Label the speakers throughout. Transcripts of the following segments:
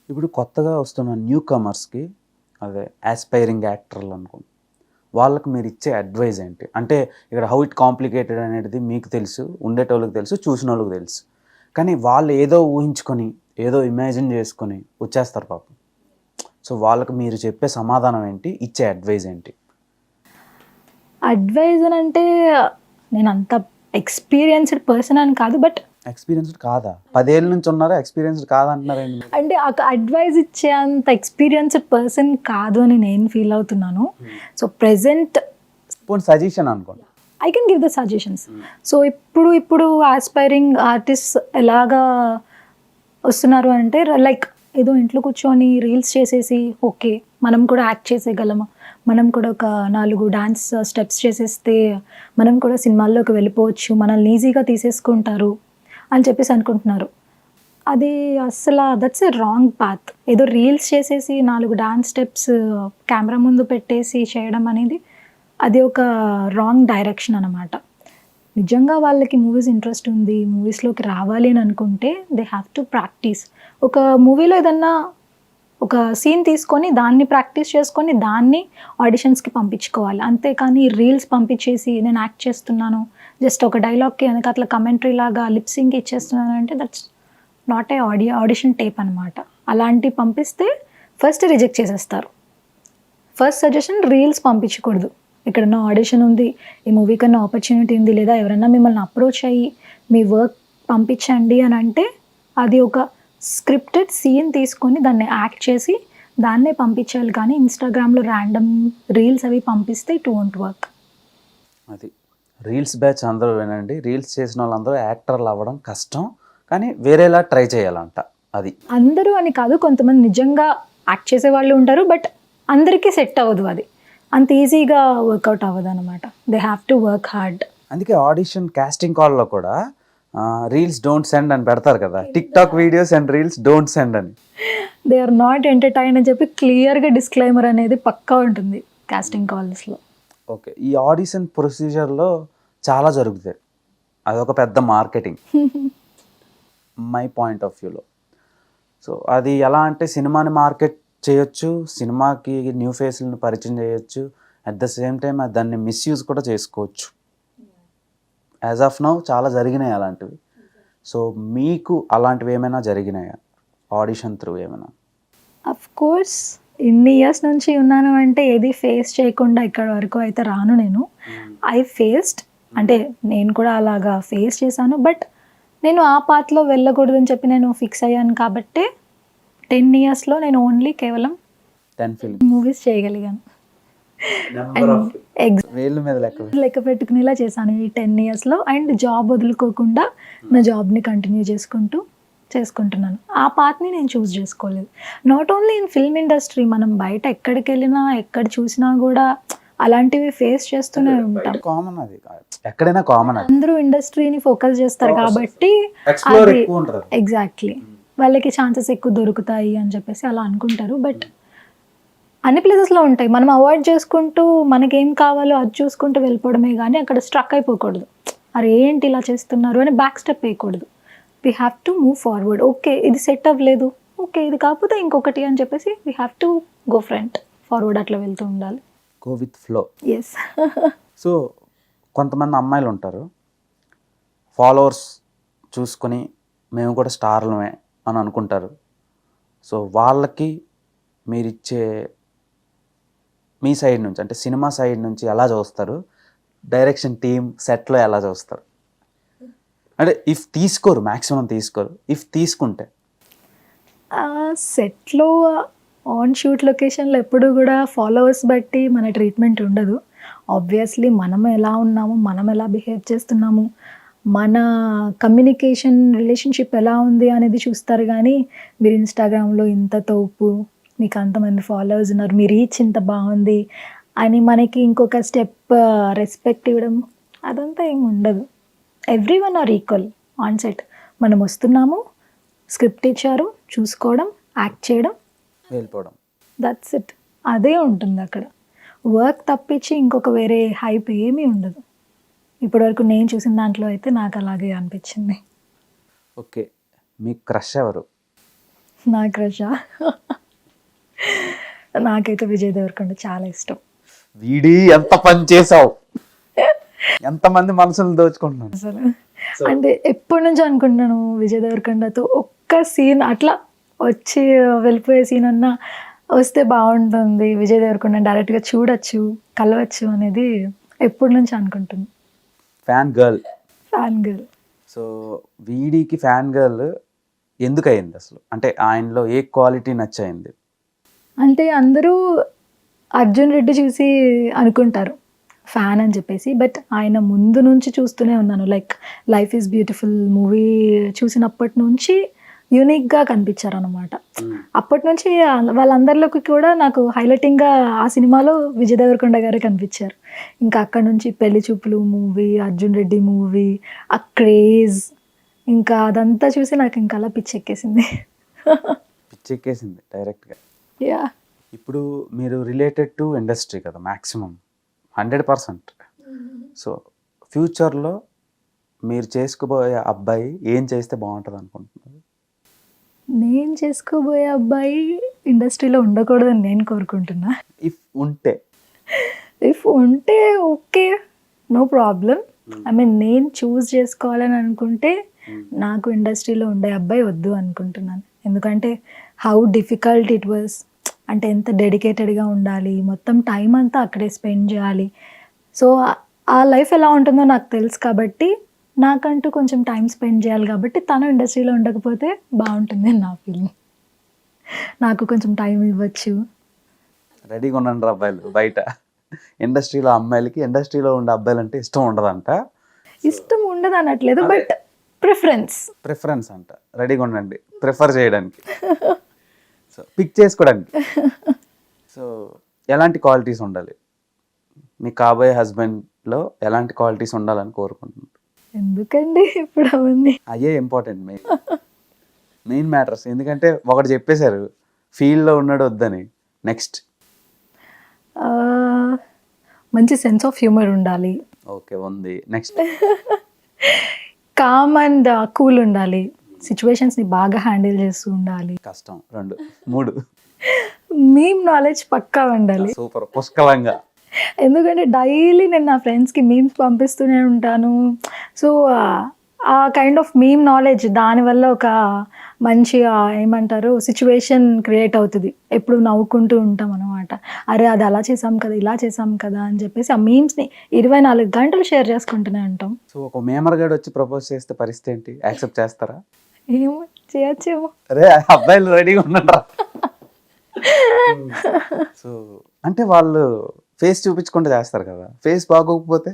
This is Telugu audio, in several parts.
Speaker 1: ఇప్పుడు కొత్తగా వస్తున్న న్యూ కమర్స్కి, అదే యాస్పైరింగ్ యాక్టర్లు అనుకోండి, వాళ్ళకి మీరు ఇచ్చే అడ్వైజ్ ఏంటి? అంటే ఇక్కడ హౌ ఇట్ కాంప్లికేటెడ్ అనేది మీకు తెలుసు, ఉండేటోళ్ళకి తెలుసు, చూసిన వాళ్ళకి తెలుసు. కానీ వాళ్ళు ఏదో ఊహించుకొని, ఏదో ఇమాజిన్ చేసుకొని వచ్చేస్తారు పాపం. సో వాళ్ళకి మీరు చెప్పే సమాధానం ఏంటి? ఇచ్చే అడ్వైజ్ ఏంటి?
Speaker 2: అడ్వైజ్ అని అంటే నేను అంత ఎక్స్పీరియన్స్డ్ పర్సన్ అని కాదు, బట్
Speaker 1: ఎక్స్పీరియన్స్డ్ కాదా? 10 ఏళ్ళ నుంచి ఉన్నారా, ఎక్స్పీరియన్స్డ్ కాదంటున్నారండి మీరు?
Speaker 2: అంటే అడ్వైజ్ ఇచ్చే అంత ఎక్స్పీరియన్స్డ్ పర్సన్ కాదు అని నేను ఫీల్ అవుతున్నాను. సో ప్రెసెంట్
Speaker 1: పోనీ సజెషన్ అనుకోండి.
Speaker 2: I can give the suggestions. So ఇప్పుడు ఆస్పైరింగ్ ఆర్టిస్ట్ ఎలాగా వస్తున్నారు అంటే, లైక్ ఏదో ఇంట్లో కూర్చొని రీల్స్ చేసేసి ఓకే మనం కూడా యాక్ట్ చేసేయగలమా, మనం కూడా ఒక 4 డాన్స్ స్టెప్స్ చేసేస్తే మనం కూడా సినిమాల్లోకి వెళ్ళిపోవచ్చు, మనల్ని ఈజీగా తీసేసుకుంటారు అని చెప్పేసి అనుకుంటున్నారు. అది అసలు దట్స్ ఎ రాంగ్ పాత్. ఏదో రీల్స్ చేసేసి 4 డాన్స్ స్టెప్స్ కెమెరా ముందు పెట్టేసి చేయడం అనేది అది ఒక రాంగ్ డైరెక్షన్ అనమాట. నిజంగా వాళ్ళకి మూవీస్ ఇంట్రెస్ట్ ఉంది, మూవీస్లోకి రావాలి అని అనుకుంటే దే హ్యావ్ టు ప్రాక్టీస్. ఒక మూవీలో ఏదన్నా ఒక సీన్ తీసుకొని దాన్ని ప్రాక్టీస్ చేసుకొని దాన్ని ఆడిషన్స్కి పంపించుకోవాలి. అంతేకాని రీల్స్ పంపించేసి నేను యాక్ట్ చేస్తున్నాను, జస్ట్ ఒక డైలాగ్కి వెనక అట్లా కమెంటరీ లాగా లిప్సింగ్ ఇచ్చేస్తున్నాను అంటే that's not a audition tape అనమాట. అలాంటివి పంపిస్తే ఫస్ట్ రిజెక్ట్ చేసేస్తారు. ఫస్ట్ సజెషన్ రీల్స్ పంపించకూడదు. ఎక్కడన్నా ఆడిషన్ ఉంది, ఈ మూవీ కన్నా ఆపర్చునిటీ ఉంది, లేదా ఎవరైనా మిమ్మల్ని అప్రోచ్ అయ్యి మీ వర్క్ పంపించండి అని అంటే అది ఒక స్క్రిప్టెడ్ సీన్ తీసుకొని దాన్ని యాక్ట్ చేసి దాన్నే పంపించాలి. కానీ ఇన్స్టాగ్రామ్లో ర్యాండమ్ రీల్స్ అవి పంపిస్తే ఇట్ వోంట్ వర్క్.
Speaker 1: అది రీల్స్ బ్యాచ్ అందరూ వినండి, రీల్స్ చేసిన వాళ్ళందరూ యాక్టర్లు అవ్వడం కష్టం, కానీ వేరేలా ట్రై చేయాలంట. అది
Speaker 2: అందరూ అని కాదు, కొంతమంది నిజంగా యాక్ట్ చేసే వాళ్ళు ఉంటారు, బట్ అందరికీ సెట్ అవ్వదు. అది అంత ఈజీగా వర్కౌట్ అవ్వదు అనమాట. They have to work hard.
Speaker 1: అందుకే ఆడిషన్ కాస్టింగ్ కాల్లో కూడా రీల్స్ డోంట్ సెండ్ అని పెడతారు కదా, tick talk videos and reels don't send అని.
Speaker 2: దే ఆర్ నాట్ ఎంటర్టైన్ అని చెప్పి క్లియర్గా డిస్క్లైమర్ అనేది పక్కా ఉంటుంది కాస్టింగ్ కాల్స్లో.
Speaker 1: ఓకే, ఈ ఆడిషన్ ప్రొసీజర్లో చాలా జరుగుతాయి, అదొక పెద్ద మార్కెటింగ్ మై పాయింట్ ఆఫ్ వ్యూలో. సో అది ఎలా అంటే సినిమాని మార్కెట్ చేయొచ్చు, సినిమాకి న్యూ ఫేస్లను పరిచయం చేయొచ్చు, అట్ ద సేమ్ టైం దాన్ని మిస్యూజ్ కూడా చేసుకోవచ్చు. యాజ్ ఆఫ్ నౌ చాలా జరిగినాయి అలాంటివి. సో మీకు అలాంటివి ఏమైనా జరిగినాయా ఆడిషన్ త్రూ ఏమైనా?
Speaker 2: అఫ్ కోర్స్ ఇన్ని ఇయర్స్ నుంచి ఉన్నాను అంటే ఏది ఫేస్ చేయకుండా ఇక్కడ వరకు అయితే రాను నేను. ఐ ఫేస్డ్, అంటే నేను కూడా అలాగా ఫేస్ చేశాను, బట్ నేను ఆ పాత్రలో వెళ్ళకూడదని చెప్పి నేను ఫిక్స్ అయ్యాను. కాబట్టి 10 ఇయర్స్లో నేను ఓన్లీ కేవలం
Speaker 1: 10 ఫిల్మ్
Speaker 2: మూవీస్ చేయగలిగాను.
Speaker 1: వేళ్ళ మీద
Speaker 2: లెక్క పెట్టుకునేలా చేశాను ఈ 10 ఇయర్స్లో. అండ్ జాబ్ వదులుకోకుండా నా జాబ్ని కంటిన్యూ చేసుకుంటున్నాను. ఆ పాత్ని నేను చూస్ చేసుకోలేదు. Not only in film industry, మనం బయట ఎక్కడికి వెళ్ళినా ఎక్కడ చూసినా కూడా అలాంటివి ఫేస్ చేస్తూనే ఉంటాం.
Speaker 1: కామన్, అది ఎక్కడైనా కామన్.
Speaker 2: అందరూ ఇండస్ట్రీని ఫోకస్ చేస్తారు కాబట్టి ఎగ్జాక్ట్లీ వాళ్ళకి ఛాన్సెస్ ఎక్కువ దొరుకుతాయి అని చెప్పేసి అలా అనుకుంటారు. బట్ అన్ని ప్లేసెస్లో ఉంటాయి, మనం అవాయిడ్ చేసుకుంటూ మనకేం కావాలో అది చూసుకుంటూ వెళ్ళిపోవడమే కానీ అక్కడ స్ట్రక్ అయిపోకూడదు. అరే ఏంటి ఇలా చేస్తున్నారు అని బ్యాక్ స్టెప్ వేయకూడదు. We have to move forward. Okay ఇది సెట్ అవ్వలేదు, ఓకే ఇది కాకపోతే ఇంకొకటి అని చెప్పేసి we have to go front forward, అట్లా వెళ్తూ ఉండాలి.
Speaker 1: Go with flow.
Speaker 2: Yes.
Speaker 1: So కొంతమంది అమ్మాయిలు ఉంటారు, ఫాలోవర్స్ చూసుకొని మేము కూడా స్టార్లమే అని అనుకుంటారు. సో వాళ్ళకి మీరిచ్చే మీ సైడ్ నుంచి, అంటే సినిమా సైడ్ నుంచి ఎలా చూస్తారు, డైరెక్షన్ టీమ్ సెట్లో ఎలా చూస్తారు? అంటే ఇఫ్ తీసుకోరు, మ్యాక్సిమం తీసుకోరు, ఇఫ్ తీసుకుంటే
Speaker 2: సెట్లో ఆన్ షూట్ లొకేషన్లో ఎప్పుడు కూడా ఫాలోవర్స్ బట్టి మన ట్రీట్మెంట్ ఉండదు. ఆబ్వియస్లీ మనం ఎలా ఉన్నాము, మనం ఎలా బిహేవ్ చేస్తున్నాము, మన కమ్యూనికేషన్ రిలేషన్షిప్ ఎలా ఉంది అనేది చూస్తారు. కానీ మీరు ఇన్స్టాగ్రామ్లో ఇంత తోపు, మీకు అంతమంది ఫాలోవర్స్ ఉన్నారు, మీ రీచ్ ఇంత బాగుంది అని మనకి ఇంకొక స్టెప్ రెస్పెక్ట్ ఇవ్వడం అదంతా ఏమి ఉండదు. Every one or equal on set. మనం వస్తున్నాము, స్క్రిప్ట్ ఇచ్చారు, చూసుకోవడం, యాక్ట్ చేయడం,
Speaker 1: వెళ్ళిపోవడం,
Speaker 2: దట్స్ ఇట్. అదే ఉంటుంది అక్కడ. వర్క్ తప్పించి ఇంకొక వేరే హైప్ ఏమీ ఉండదు. ఇప్పటివరకు నేను చూసిన దాంట్లో అయితే నాకు అలాగే అనిపించింది.
Speaker 1: ఓకే, మీ క్రష్ ఎవరు?
Speaker 2: నా క్రషా నాకైతే విజయ్ దేవరకొండ చాలా ఇష్టం.
Speaker 1: వీడి ఎంత పని చేసావు, ఎంతమంది మనసులు దోచుకుంటున్నాను.
Speaker 2: అసలు అంటే ఎప్పటి నుంచి అనుకుంటున్నాను విజయ్ దేవరకొండతో ఒక్క సీన్ అట్లా వచ్చి వెళ్ళిపోయే సీన్ అన్నా వస్తే బాగుంటుంది, విజయ్ దేవరకొండ డైరెక్ట్గా చూడొచ్చు, కలవచ్చు అనేది ఎప్పటి నుంచి అనుకుంటున్నాను.
Speaker 1: Fan girl.
Speaker 2: Fan girl.
Speaker 1: So వీడికి ఫ్యాన్ గర్ల్ ఎందుకు అయింది అసలు? అంటే ఆయనలో ఏ క్వాలిటీ నచ్చింది?
Speaker 2: అంటే అందరూ అర్జున్ రెడ్డి చూసి అనుకుంటారు ఫ్యాన్ అని చెప్పేసి, బట్ ఆయన ముందు నుంచి చూస్తూనే ఉన్నాను. Like life is beautiful movie చూసినప్పటి నుంచి యూనిక్గా కనిపించారు అనమాట. అప్పటి నుంచి వాళ్ళందరిలోకి కూడా నాకు హైలైటింగ్గా ఆ సినిమాలో విజయ్ దేవరకొండ గారే కనిపించారు. ఇంకా అక్కడ నుంచి పెళ్లి చూపులు మూవీ, అర్జున్ రెడ్డి మూవీ, ఆ క్రేజ్, ఇంకా అదంతా చూసి నాకు ఇంకా అలా పిచ్చెక్కేసింది.
Speaker 1: పిచ్చెక్కేసింది డైరెక్ట్గా.
Speaker 2: యా.
Speaker 1: ఇప్పుడు మీరు రిలేటెడ్ టు ఇండస్ట్రీ కదా మ్యాక్సిమం 100%. సో ఫ్యూచర్లో మీరు చేసుకోబోయే అబ్బాయి ఏం చేస్తే బాగుంటుంది అనుకుంటున్నారు?
Speaker 2: నేను చేసుకోబోయే అబ్బాయి ఇండస్ట్రీలో ఉండకూడదని నేను కోరుకుంటున్నా.
Speaker 1: ఇఫ్ ఉంటే
Speaker 2: okay, no problem. I mean నేను చూస్ చేసుకోవాలని అనుకుంటే నాకు ఇండస్ట్రీలో ఉండే అబ్బాయి వద్దు అనుకుంటున్నాను. ఎందుకంటే హౌ డిఫికల్ట్ ఇట్ వాజ్, అంటే ఎంత డెడికేటెడ్గా ఉండాలి, మొత్తం టైం అంతా అక్కడే స్పెండ్ చేయాలి. సో ఆ లైఫ్ ఎలా ఉంటుందో నాకు తెలుసు కాబట్టి నాకంటూ కొంచెం టైం స్పెండ్ చేయాలి కాబట్టి తను ఇండస్ట్రీలో ఉండకపోతే బాగుంటుంది అని నా ఫీలింగ్. నాకు కొంచెం టైం ఇవ్వచ్చు.
Speaker 1: రెడీగా ఉండండి అబ్బాయిలు. బయట ఇండస్ట్రీలో అమ్మాయిలకి ఇండస్ట్రీలో ఉండే అబ్బాయిలు అంటే ఇష్టం ఉండదంట.
Speaker 2: ఇష్టం ఉండదు అనట్లేదు, బట్ ప్రిఫరెన్స్
Speaker 1: అంట. రెడీగా ఉండండి ప్రిఫర్ చేయడానికి, సో పిక్ చేసుకోవడానికి. సో ఎలాంటి క్వాలిటీస్ ఉండాలి మీ కాబోయే హస్బెండ్లో? ఎలాంటి క్వాలిటీస్ ఉండాలని కోరుకుంటున్నారు?
Speaker 2: ఎందుకండి ఇప్పుడు అవన్నీ
Speaker 1: అయ్యే ఇంపార్టెంట్, మెయిన్ మ్యాటర్స్. ఎందుకంటే ఒకటి చెప్పేశారు ఫీల్డ్లో ఉన్నాడు వద్దని. నెక్స్ట్
Speaker 2: మంచి సెన్స్ ఆఫ్ హ్యూమర్ ఉండాలి.
Speaker 1: ఓకే, ఉంది. నెక్స్ట్
Speaker 2: కామ్ అండ్ కూల్ ఉండాలి. సిచ్యువేషన్స్ని బాగా హ్యాండిల్ చేస్తూ ఉండాలి.
Speaker 1: కష్టం. 2 3
Speaker 2: మీమ్ నాలెడ్జ్ పక్కా ఉండాలి.
Speaker 1: సూపర్, పుష్కలంగా.
Speaker 2: ఎందుకంటే డైలీ నేను నా ఫ్రెండ్స్కి మీమ్స్ పంపిస్తూనే ఉంటాను. సో ఆ కైండ్ ఆఫ్ మీమ్ నాలెడ్జ్ దానివల్ల ఒక మంచి ఏమంటారు సిచ్యువేషన్ క్రియేట్ అవుతుంది. ఎప్పుడు నవ్వుకుంటూ ఉంటాం అనమాట. అరే అది అలా చేసాం కదా, ఇలా చేసాం కదా అని చెప్పేసి ఆ మీమ్స్ని 24 గంటలు షేర్ చేసుకుంటూనే ఉంటాం.
Speaker 1: సో ఒక మేమర్ గడు వచ్చి ప్రపోజ్ చేస్తే పరిస్థితి ఏంటి? యాక్సెప్ట్ చేస్తారా?
Speaker 2: ఏమో చేయొచ్చేమో.
Speaker 1: అరే అబ్బాయిలు రెడీగా ఉన్నారా? సో అంటే వాళ్ళు ఫేస్ చూపించకుండా చేస్తారు కదా, ఫేస్ బాగోకపోతే?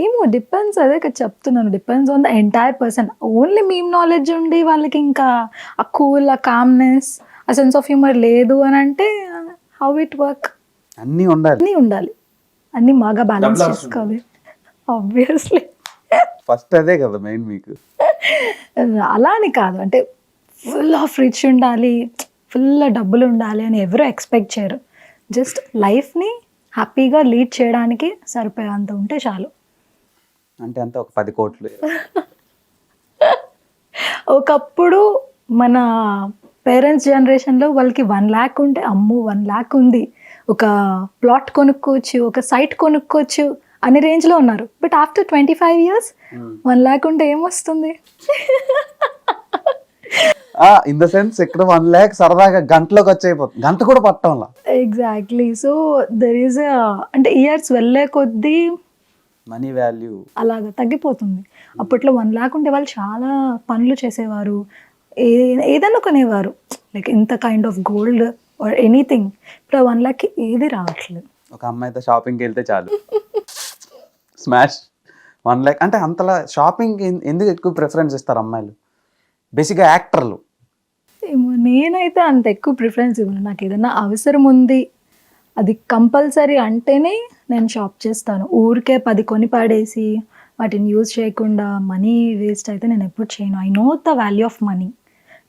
Speaker 2: ఏమో డిపెండ్స్, అదే కదా చెప్తున్నాను, depends on the entire person. Only meme knowledge ఉండి వాళ్ళకి ఇంకా ఆ కూల్, ఆ కామ్నెస్, ఆ సెన్స్ ఆఫ్ హ్యూమర్ లేదు అని అంటే హౌ ఇట్ వర్క్?
Speaker 1: అన్నీ ఉండాలి,
Speaker 2: అన్నీ బాగా బ్యాలెన్స్ చేసుకోవాలి ఆబ్వియస్లీ.
Speaker 1: ఫస్ట్ అదే కదా మెయిన్ మీకు.
Speaker 2: అలా అని కాదు, అంటే ఫుల్ ఆఫ్ రిచ్ ఉండాలి, ఫుల్ డబ్బులు ఉండాలి అని ఎవరు ఎక్స్పెక్ట్ చేయరు. జస్ట్ లైఫ్ని హ్యాపీగా లీడ్ చేయడానికి సరిపోయేంత ఉంటే చాలు.
Speaker 1: అంటే అంత ఒక 10 కోట్లు.
Speaker 2: ఒకప్పుడు మన పేరెంట్స్ జనరేషన్లో వాళ్ళకి 1 lakh ఉంటే అమ్మో 1 lakh ఉంది, ఒక ప్లాట్ కొనుక్కోవచ్చు, ఒక సైట్ కొనుక్కోవచ్చు అనే రేంజ్లో ఉన్నారు. బట్ ఆఫ్టర్ 25 years 1 lakh ఉంటే ఏమొస్తుంది?
Speaker 1: ఇన్ ద సెన్స్ ఇక్కడ 1 lakh సరదాగా గంటలోకి వచ్చేయిపోతుంది, గంట కూడా పట్టంలా.
Speaker 2: ఎగ్జాక్ట్లీ. సో దెర్ ఈజ్ అంటే ఇయర్స్ వెళ్ళే కొద్దీ
Speaker 1: మనీ వాల్యూ
Speaker 2: అలాగా తగ్గిపోతుంది. అప్పట్లో 1 lakh ఉంటే వాళ్ళు చాలా పనులు చేసేవారు, ఏదైనా కొనేవారు, లైక్ ఇంత kind of gold or anything. ఇప్పుడు 1 lakh ఏది రావట్లేదు.
Speaker 1: ఒక అమ్మాయితో షాపింగ్కి వెళ్తే చాలు స్మాష్. 1 lakh అంటే అంతలా షాపింగ్ ఎందుకు ఎక్కువ ప్రిఫరెన్స్ ఇస్తారు అమ్మాయిలు? బేసిక్గా యాక్టర్లు.
Speaker 2: ఏమో నేనైతే అంత ఎక్కువ ప్రిఫరెన్స్ ఇవ్వను. నాకు ఏదైనా అవసరం ఉంది, అది కంపల్సరీ అంటేనే నేను షాప్ చేస్తాను. ఊరికే 10 కొని పాడేసి వాటిని యూజ్ చేయకుండా మనీ వేస్ట్ అయితే నేను ఎప్పుడు చేయను. I know the value of money.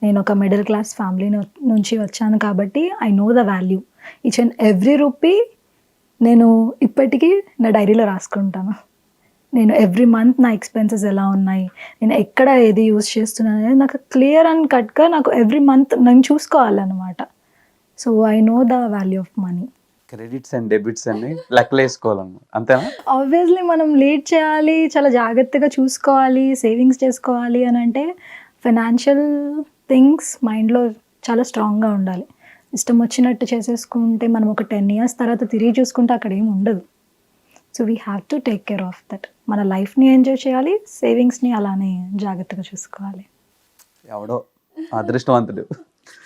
Speaker 2: నేను ఒక మిడిల్ క్లాస్ ఫ్యామిలీ నుంచి వచ్చాను కాబట్టి I know the value. Each and every rupee నేను ఇప్పటికీ నా డైరీలో రాసుకుంటాను. నేను ఎవ్రీ మంత్ నా ఎక్స్పెన్సెస్ ఎలా ఉన్నాయి, నేను ఎక్కడ ఏది యూస్ చేస్తున్నాను అనేది నాకు క్లియర్ అండ్ కట్గా నాకు ఎవ్రీ మంత్ నేను చూసుకోవాలన్నమాట. So I know the value of money.
Speaker 1: Credits and debits అన్ని లెక్కలు వేసుకోవాలన్నమాట, అంతేనా?
Speaker 2: ఆబ్వియస్లీ మనం లీడ్ చేయాలి, చాలా జాగ్రత్తగా చూసుకోవాలి, సేవింగ్స్ చేసుకోవాలి అని అంటే ఫైనాన్షియల్ థింగ్స్ మైండ్లో చాలా స్ట్రాంగ్గా ఉండాలి. ఇష్టం వచ్చినట్టు చేసేసుకుంటే మనం ఒక 10 years తర్వాత తిరిగి చూసుకుంటే అక్కడ ఏమి ఉండదు. So we have to take care of that. మన లైఫ్ని ఎంజాయ్ చేయాలి, సేవింగ్స్ని అలానే జాగ్రత్తగా చూసుకోవాలి.
Speaker 1: ఎవడో అదృష్టవంతుడు